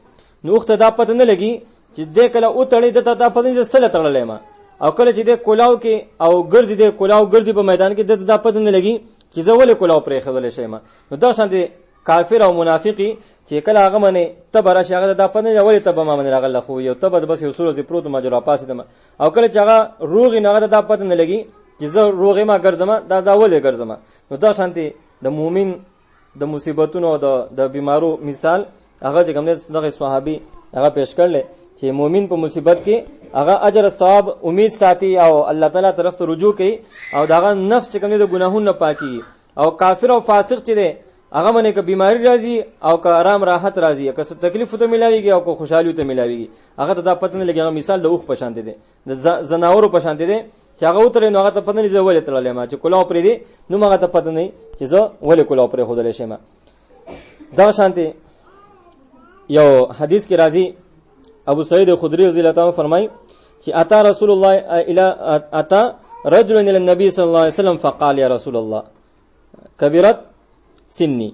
نو اوخ ته دا پته نه لګي چې د کله او تړي د ته پته نه سره تړلې ما، او کله چې د کولاو کې او ګرځي د کولاو ګرځي په میدان کې د دا پته نه لګي چې زول کولاو پرې خدل شي ما. نو دا شان دي کافر او منافقي چې کله هغه باندې تبره شي هغه د پته نه ولې تبه ما باندې راغله، خو یو تبه بس یو سورې پروت ما جوړه پاسې دم، او کله چې هغه روغي نه هغه د پته نه لګي چې زه روغه ما ګرځم دا ولې ګرځم. نو دا شان دي د مؤمن د مصیبتونو او د بیمارو مثال هغه چې کوم دغه صحابي هغه پیش کړل چې مؤمن په مصیبت کې هغه اجر ثواب امید ساتي او الله تعالی طرف ته رجوع کوي او داغه نفس چې کوم د ګناهونو پاکي. او کافر او فاسق چې دی هغه باندې که بیماری راځي او که آرام راحت راځي، که څه تکلیف ته ملاويږي او که خوشحالي ته ملاويږي، هغه ته دا پته نه لګي. مثال د اوخ په شان دي، د زناورو په شان دي چې هغه وترې نو هغه ته پته نه لګي ولې تړلې ما، چې کلاو پرې دي نو هغه ته پته نه چې زه ولې کلاو پرې خودلې شم. دا شانتي یو حدیث کې راځي ابو سعید خدری رضی الله عنه فرمایي چې اتا رسول الله الى اتا رجل الى النبي صلى الله عليه وسلم فقال يا رسول الله کبیرت سنی.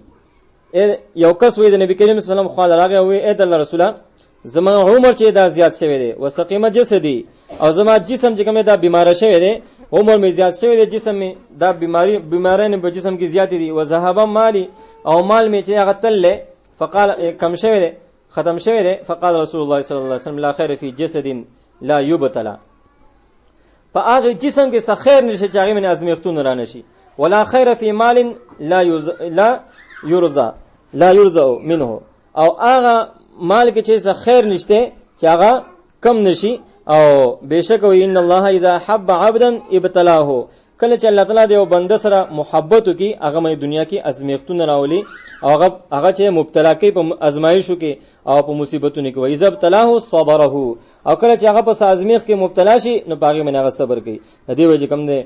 یو کس وې د نبی کریم صلی الله علیه وسلم خو راغی وې اې د رسوله زما عمر چې دا زیات شوی دی، وسقیمه جسدی او زما جسم چې کومه دا بیمار شوی دی، عمر می زیات شوی دی، جسم می دا بیمارین په جسم کې زیات دي، وذهب مالی او مال می چې هغه تل فقال کم شوی دی ختم شوی دی. فقال رسول الله صلی الله علیه وسلم لا خیر فی جسد لا یبتلا، په هغه جسم کې څه خیر نشي چې هغه من ازمیختون را نشي، ولا خیر فی مال لا یرزا منه، او هغه مال کې چې څه خیر نشته چې هغه کم نشي. او بشک و ان الله اذا حب عبدا ابتلاه، کله چې الله تعالی د یو بنده سره محبت وکي هغه مې دنیا کې ازمیختونه راولي او هغه چې مبتلا کوي په ازمایښو کې او په مصیبتونو کې. و اذا ابتلاه صبره، او کله چې هغه په ازمیخ کې مبتلا شي نو باغی منه هغه صبر کوي. د دې وجه کوم دی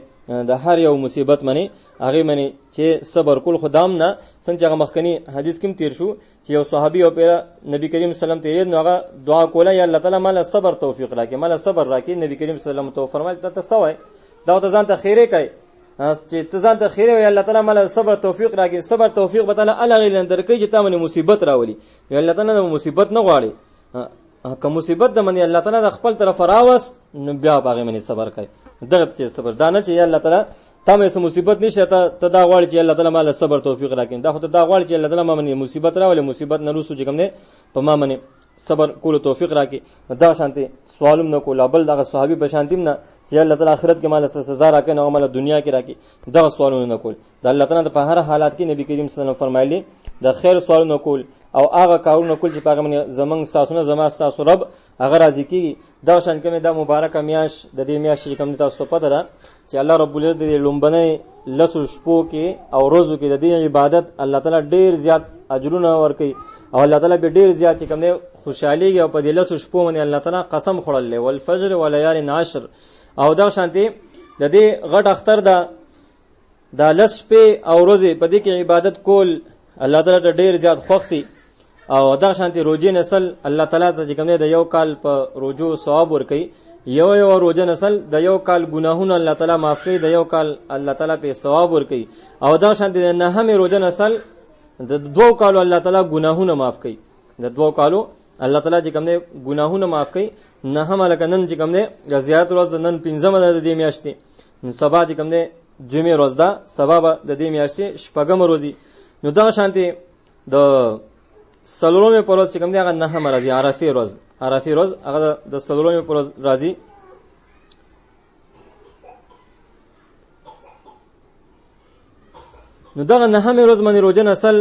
د هر یو مصیبت منی هغه منی چې صبر کول خدام نه څنګه هغه مخکنی حدیث کې تیر شو چې یو صحابي او پیرا نبی کریم صلی الله علیه وسلم ته نو هغه دعا کوله یا الله تعالی مال صبر توفیق راکړي مال صبر راکړي. نبی کریم صلی الله علیه وسلم ته فرمایل ته سوای دا ته ځان ته خیره کوي چې ته ځان ته خیره وي الله تعالی مال صبر توفیق راکړي. صبر توفیق به تعالی الله غیر درکې چې تا باندې مصیبت راولي یا الله تعالی مصیبت نه غواړي که مصیبت د منی الله تعالی د خپل طرف راوس نو بیا باغې منی صبر کوي. دغه چې صبر دانه چې الله تعالی تاسو سم مصیبت نشه ته دا غواړي چې الله تعالی مال صبر توفیق راکړي. دا خو ته دا غواړي چې الله تعالی ما منی مصیبت راولي مصیبت نه روسو چې کوم نه په ما منی صبر کول توفیق راکړي. دا شانتي سوالم نه کول بل دغه صحابي په شانتیم نه چې الله تعالی آخرت کې مال سزا راکړي او مال دنیا کې راکړي. دا سوالونه نه کول د الله تعالی په هر حالات کې نبی کریم صلی الله علیه وسلم فرمایلی د خیر سوالونه کول او هغه کارونه کول چې پاګه منی زمنګ ساسونه زما ساسو رب هغه راضی کیږي. دا شان کې دا مبارکه میاش د دې میاش چې کوم تاسو پته ده چې الله رب العزت دې لومبنه لسو شپو کې او روزو کې د دې عبادت الله تعالی ډیر زیات اجرونه ورکړي او الله تعالی به ډیر زیات چې کوم نه خوشحاليږي او په دې لسو شپو باندې الله تعالی قسم خورل والفجر وليال عشر. او دا شانتي د دې غټ اختر دا لس شپې او روزي په دې کې عبادت کول الله تعالی ته ډیر زیات خوښتي. او دا شانتي روزي نسل الله تعالی ته کوم د یو کال په روزو ثواب ورکړي. یو روزه نسل د یو کال ګناهونه الله تعالی معاف کړي د یو کال الله تعالی په ثواب ورکړي. او دا شانتي نه هم روزه نسل د دوه کالو الله تعالی ګناهونه معاف کړي. د دوه کالو الله تعالی چې کوم نه ګناهونه معاف کړي. نه هم لکنن چې کوم نه زیات روز نن 15 د دې میاشتې سبا چې کوم نه جمعه روز دا سبا د دې میاشتې شپږم روزي. نو دا شانتي د سلورمه پر ورځ کوم دی هغه نه هم راځي عرفه روز هغه د سلورمه پر ورځ راځي. نو دا نه هم روز باندې روزه نسل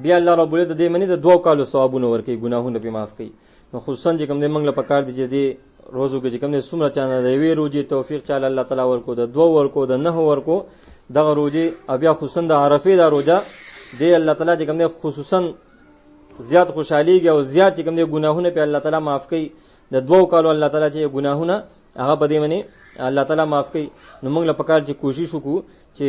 بیا الله رب العزت دې منی د دوه کالو ثوابونه ورکي ګناهونه به معاف کړي. نو خصوصا چې کوم دې منګله پکار دي چې دې روزو کې کوم دې سمره چانه دی وی روزي توفیق چاله الله تعالی ورکو د دوه ورکو د نه ورکو دغه روزي بیا خصوصا د عرفه دا روزه دې الله تعالی چې کوم دې خصوصا زیات خوشحاليږي او زیات چې کوم دې ګناهونه په الله تعالی معاف کړي. د دوه کالو الله تعالی چې ګناهونه هغه بده منی الله تعالی معاف کړي. نو موږ له پکار چې کوشش وکړو چې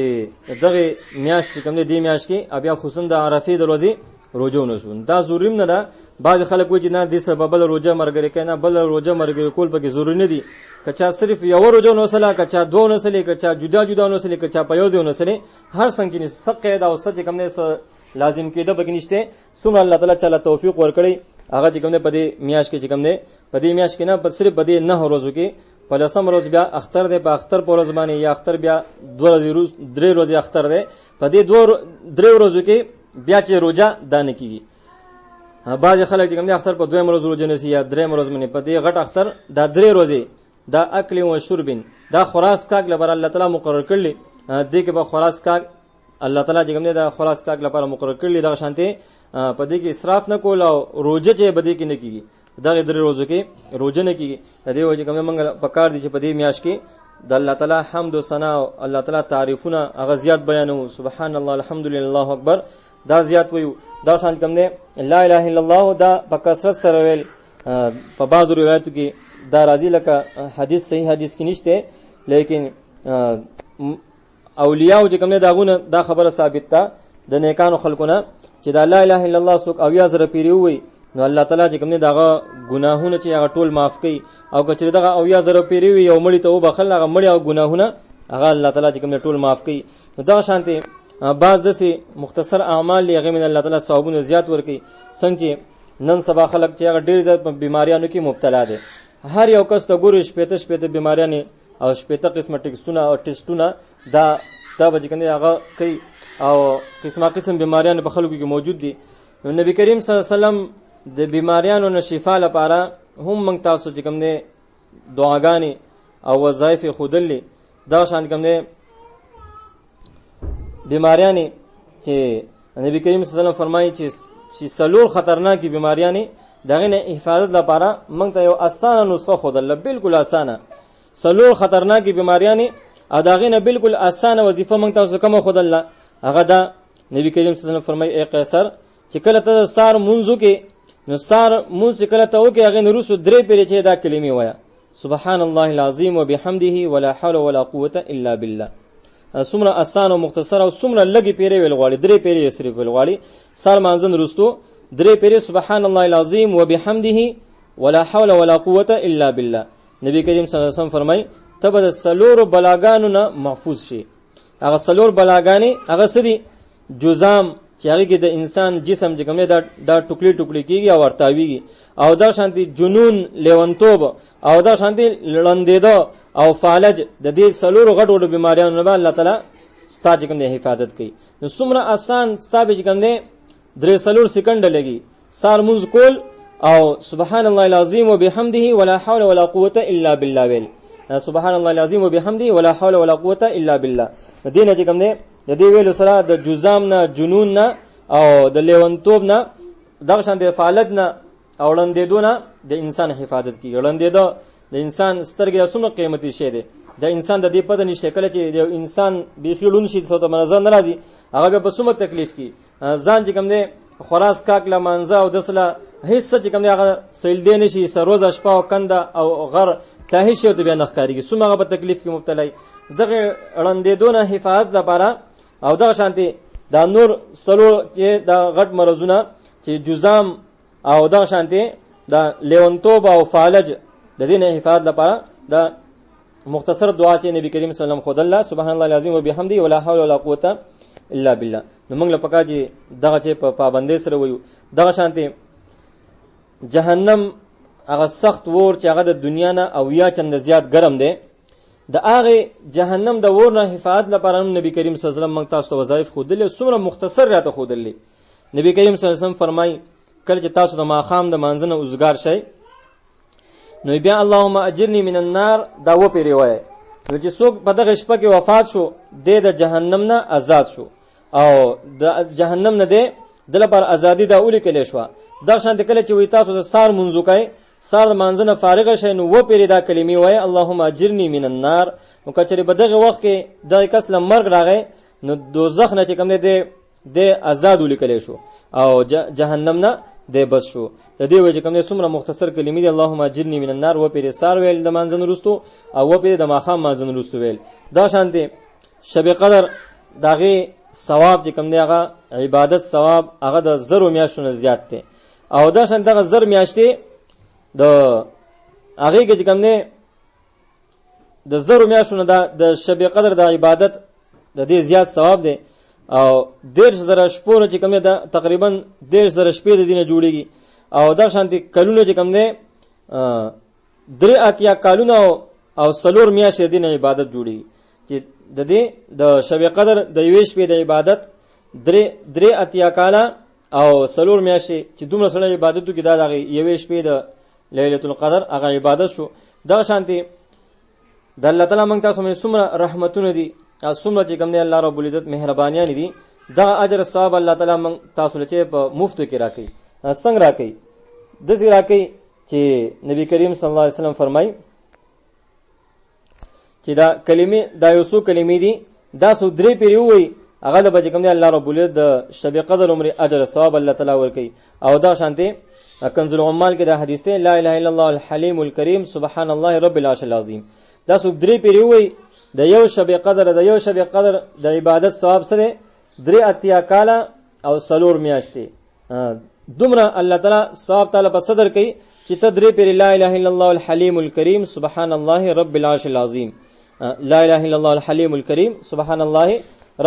دغه میاش چې کوم دې میاش کې بیا خصوصا د عرفه د ورځې روزه ونسو. دا ضروري نه ده. بعض خلک وایي چې نه د سبب بل روزه مرګري کنه بل روزه مرګري کول پکې ضروري نه دي. کچا صرف یو روزه نوسله کچا دوه نوسله کچا جدا نوسله کچا په یو ځای نوسله هر څنګه نه سقه دا او سچ کوم نه لازم کېده بګنيشته. سم الله تعالی چاله توفیق ورکړي. هغه چې کوم نه پدې میاش کې چې کوم نه پدې میاش کې نه په صرف پدې نه روزو کې په لسم روز بیا اختر ده په اختر په ورځ باندې یا اختر بیا 2 ورځې اختر ده پدې 2 ورځو کې بیا چې روزه دانه کیږي. بعض خلک چې کوم نه اختر په 2 ورځ روزه نسی یا 3 ورځ باندې پدې غټ اختر دا 3 ورځې دا اکل او شربین دا خوراک کاک لپاره الله تعالی مقرر کړل. دې کې به خوراک کاک الله تعالی چې کوم نه دا خوراک کاک لپاره مقرر کړل. دا شانته پدې کې اسراف نه کول او روزه چې بده کې نه کیږي. دا 3 ورځو کې روزه نه کیږي. دې وجه کوم منګ پکار دي چې پدې میاش کې د الله تعالی حمد او ثنا او الله تعالی تعریفونه هغه زیات بیانو. سبحان الله الحمدلله الله اکبر دا زیات ویو. دا شان کوم نه لا اله الا الله دا په کثرت سره ویل. په بعضو روایتو کې دا راځي لکه حدیث صحیح حدیث کې نشته لیکن اولیاء چې کوم نه داغونه دا خبره ثابت ده د نیکانو خلقونه چې دا لا اله الا الله سوک او یا زره پیری وي نو الله تعالی چې کوم نه داغه ګناهونه چې هغه ټول معاف کوي. او کچې دغه او یا زره پیری وي او مړی ته وبخل هغه مړی او ګناهونه هغه الله تعالی چې کوم نه ټول معاف کوي. نو دا شانته بعض دسي مختصر اعمال لغه من الله تعالی ثوابونه زیات ورکي. څنګه نن سبا خلک چې هغه ډیر زیات بیماریانو کې مبتلا دي. هر یو کس ته ګوري شپته بیماریانه او شپته قسمه ټیسټونه دا به کنه هغه کوي او قسم بیماریان په خلکو کې موجود دي. نبی کریم صلی الله علیه وسلم د بیماریانو نه شفا لپاره هم موږ تاسو چې کوم نه دعاګانې او وظایف خودلې دا شان کوم نه بیماریانې چې نبی کریم صلی الله علیه وسلم فرمایي چې سلور خطرناکې بیماریانې دغه نه حفاظت لپاره موږ ته یو اسانه نسخه خودل بالکل اسانه سلور خطرناکې بیماریانې اداغه نه بالکل اسانه وظیفه موږ تاسو کوم خودل هغه دا نبی کریم صلی الله علیه وسلم فرمایي اے قیصر چې کله ته سار منځو کې نو سار مونږ کله ته وکي هغه نورسو درې پیری چې دا کلمې وایا سبحان الله العظیم وبحمده ولا حول ولا قوه الا بالله. سمره آسان او مختصر او سمره لګي پیری ویل غواړي درې پیری صرف ویل غواړي سار مانځن رستو درې پیری سبحان الله العظیم وبحمده ولا حول ولا قوه الا بالله. نبی کریم صلی الله علیه وسلم فرمای تبد سلور بلاګانو نه محفوظ شي. هغه سلور بلاګانی هغه سدي جزام چې هغه کې د انسان جسم چې کومه دا ټوکلي ټوکلي کیږي او ورتاویږي او دا شانتي جنون لیونتوب او دا شانتي لړندېدو او فالج د دې سلور غټ وړو بیماریانو نه الله تعالی ستاسو کوم نه حفاظت کوي. نو څومره آسان ستاسو کوم نه 3 سکند لګي سار منځ کول او سبحان الله العظیم وبحمده ولا حول ولا قوه الا بالله ویل سبحان الله العظیم وبحمده ولا حول ولا قوه الا بالله. دینه چې کوم نه د دې ویلو سره د جزام نه جنون نه او د لیونتوب نه دغه شان د فعالت نه او لندېدو نه د انسان حفاظت کوي. لندېدو د انسان سترګې سمه قیمتي شی دی. د انسان د دې پته نشته کله چې د انسان بيخلون شي څه ته منځ نه راځي هغه به سمه تکلیف کی ځان چې کوم دی خلاص کاک لا منځه او دسله هیڅ چې کوم دی هغه سیل دی نشي سروز شپه او کنده او غر تاهي شي ته بیا نخکاریږي سمه په تکلیف کې مبتلا دغه لندېدو نه حفاظت لپاره او دا شانتي دا نور سلو چې دا غټ مرزونه چې جزام او دا شانتي دا لیونتوب او فالج د دې نه حفاظت لپاره دا مختصر دعا چې نبی کریم صلی الله علیه وسلم خود الله سبحان الله العظیم وبحمده ولا حول ولا قوه الا بالله. نو موږ له پکا چې دغه چې په پابندۍ سره وایو دغه شانتي جهنم هغه سخت ور چې هغه د دنیا نه او یا چند زیات ګرم دی د هغه جهنم د ور نه حفاظت لپاره نبی کریم صلی الله علیه وسلم موږ تاسو ته وظایف خودلې څومره مختصر راته خودلې. نبی کریم صلی الله علیه وسلم فرمای کله چې تاسو د ماخام د مانځنه اوزګار شئ نو بیا اللهم اجرنی من النار دا و پیری وای نو چې څوک په دغه شپه کې وفات شو د جهنم نه آزاد شو او د جهنم نه د لپاره ازادي دا اولی کله شو دا شان د کله چې وې تاسو د سار منځو کوي سار مانځنه فارغ شې نو و پیری دا کلمې وای اللهم اجرنی من النار نو کچره په دغه وخت کې د کس لمرګ راغی نو دوزخ نه چې کوم د آزاد اولی کله شو او جهنم نه د بس شو. د دې وجه کوم څومره مختصر کلمې دي اللهم اجرنی من النار و پیری سار ویل د مانځن رستو او و پیری د ماخام مانځن رستو ویل دا شانته شب قدر داغه ثواب چې کوم دی هغه عبادت ثواب هغه د زرو میاشتونو زیات دی او دا شانته هغه زر میاشتې د هغه کې چې کوم دی د زرو میاشتونو د شب قدر د عبادت د دې زیات ثواب دی او 10000 شپونه چې کوم ده تقریبا 10000 شپې د دینه جوړیږي او دا شانتي کلونه چې کوم ده 3 کلونه او سلور میاشتې د دینه عبادت جوړیږي چې د دې د شب قدر د یوې شپې د عبادت 3 کاله او سلور میاشتې چې دومره سره عبادتو کې دا دغه یوې شپې د ليله القدر هغه عبادت شو. دا شانتي د الله تعالی موږ تاسو باندې څومره رحمتونه دي څومره چې کوم دی الله رب العزت مهربانيان دي دا اجر ثواب الله تعالی موږ تاسو له په مفت کې راکړي څنګه راکړي د زی راکړي چې نبی کریم صلی الله علیه وسلم فرمایي چې دا کلمې دا یو څو کلمې دي دا سو درې پیری وي هغه د بچ کوم دی الله رب العزت د شب قدر عمر اجر ثواب الله تعالی ورکړي او دا شانته کنز العمال کې دا حدیث لا اله الا الله الحلیم الکریم سبحان الله رب العرش العظیم دا سو درې پیری وي د یو شب قدر د عبادت ثواب سره 3 کاله او سلور میاشتې دومره الله تعالی ثواب تعالی په صدر کوي چې ته درې پر لا اله الا الله الحلیم الکریم سبحان الله رب العرش العظیم لا اله الا الله الحلیم الکریم سبحان الله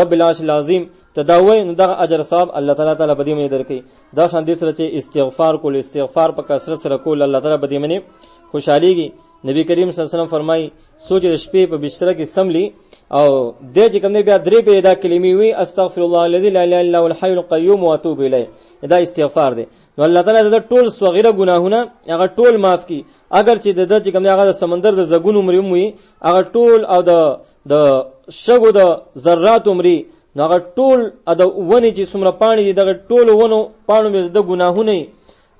رب العرش العظیم تداوی نو دغه اجر ثواب الله تعالی بدی منی درکې دا شان دي سره چې استغفار په کثرت سره کول الله تعالی بدی منی خوشاليږي. نبی کریم صلی الله علیه وسلم فرمای سوچ د شپې په بستر کې سملی او د چې کوم بیا درې په دا کلمې وی استغفر الله الذي لا اله الا هو الحي القيوم واتوب الیه دا استغفار دی نو الله تعالی د ټول صغیره ګناهونه هغه ټول معاف کی اگر چې د چې کوم هغه سمندر د زګونو مریم وي هغه ټول او د شګو د ذرات عمرې نو هغه ټول د ونی چې څومره پانی دي دغه ټول ونو پانو د ګناهونه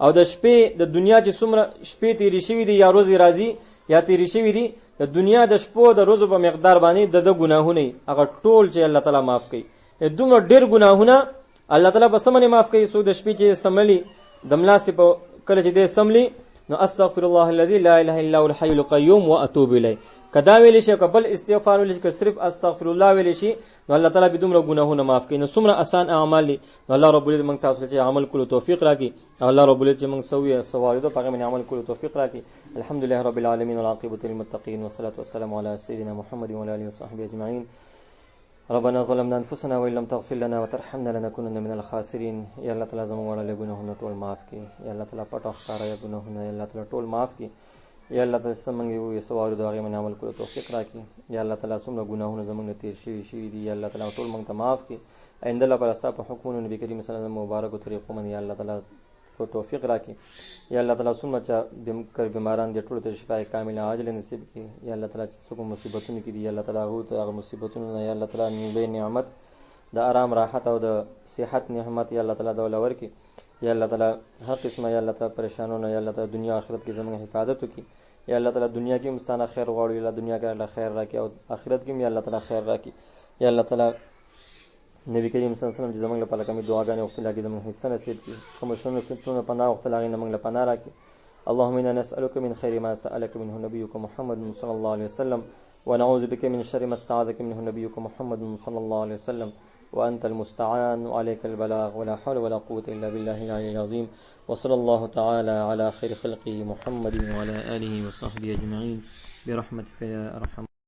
او د شپې د دنیا چې څومره شپې تیری شوی دي یا روزي راځي یا تیری شوی دي د دنیا د شپو د روزو په مقدار باندې د ګناهونه هغه ټول چې الله تعالی معاف کوي دومره ډېر ګناهونه الله تعالی په سمونه معاف کوي سو د شپې چې سملی د ملاسه په کله چې دې سملی نو استغفر الله الذي لا اله الا هو الحي القيوم واتوب الیه. کدا ویل شي قبل استغفار ویل شي صرف استغفر الله ویل شي نو الله تعالی به دومره ګناهونه معاف کوي. نو څومره آسان اعمال دي. الله رب العزت موږ تاسو ته عمل کولو توفیق راکړي. الله رب العزت موږ سوي سوالو په هغه عمل کولو توفیق راکړي. الحمدلله رب العالمین والعاقبۃ للمتقین والصلاة والسلام علی سیدنا محمد وعلى اله وصحبه اجمعین. ربنا ظلمنا انفسنا وان لم تغفر لنا وترحمنا لنكونن من الخاسرين. یا الله تعالی زموږ وړاندې ګناهونه ټول معاف کړي. یا الله تعالی پټ او ښکارا ګناهونه یا الله تعالی ټول معاف کړي. یا الله تعالی زموږ یو سوال د هغه عمل کولو توفیق راکړي. یا الله تعالی څومره ګناهونه زموږ تیر شي دي یا الله تعالی ټول موږ ته معاف کړي. آینده الله پر اساس په حکمونو نبی کریم صلی الله علیه وسلم مبارک طریقو باندې یا الله تعالی کو توفیق راکړي. یا الله تعالی څومره چې بیماران دي ټول ته شفای کامله عاجله نصیب کړي. یا الله تعالی څوک مصیبتونه کې دي یا الله تعالی هغه مصیبتونه یا الله تعالی لوی نعمت د آرام راحت او د صحت نعمت یا الله تعالی دول ورکړي. یا الله تعالی هر قسمه یا الله تعالی پریشانونه یا الله تعالی دنیا آخرت کې زموږ حفاظت وکړي. یا الله تعالی دنیا کې مستانه خیر غواړو یا دنیا کې الله خیر راکړي او آخرت کې یا الله تعالی خیر راکړي. یا الله تعالی نبی کریم صلی الله علیه وسلم چې زموږ لپاره کومې دعاګانې وکړي لکه زموږ حصہ نصیب کړي. کوم شنو فتنو پناه وکړي هغه موږ له پناه راکړي. اللهم انا نسالك من خير ما سالك منه نبيك محمد صلى الله عليه وسلم ونعوذ بك من شر ما استعاذك منه نبيك محمد صلى الله عليه وسلم وانت المستعان وعليك البلاغ ولا حول ولا قوه الا بالله العلي العظيم. وصلى الله تعالى على خير خلقه محمد وعلى اله وصحبه اجمعين برحمتك يا ارحم